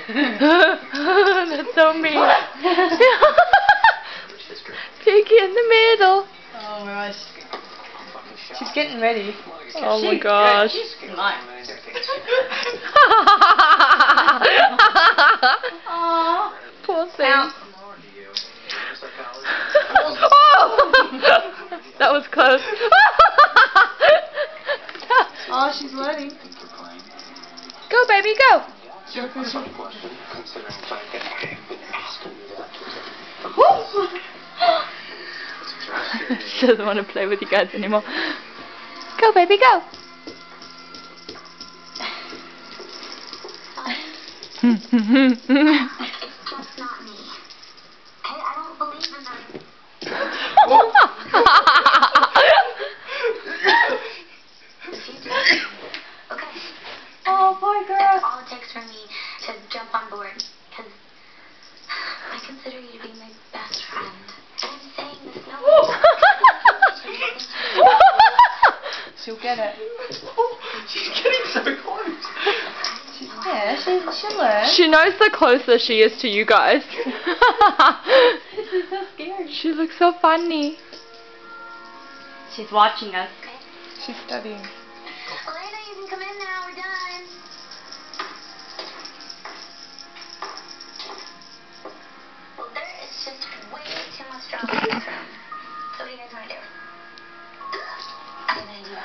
That's so mean. Piggy in the middle. Oh my gosh. She's getting ready. Oh my gosh. She's nice. Aww. Poor thing. Ow. Oh! That was close. Oh, she's learning. Go, baby, go. She doesn't want to play with you guys anymore. Go, baby, go. That's not me. Okay, I don't believe in them. Okay. Oh, boy, girl. That's all it takes for me to jump on board. Because I consider you to be my best friend. And I'm saying this no. She'll get it. She's getting so close. Yeah, she'll learn. She knows the closer she is to you guys. She's so scared. She looks so funny. She's watching us. She's studying. Elena, you can come in now. We're done. Well, there is just way too much drama in this room. So what do you guys want to do? I have an idea.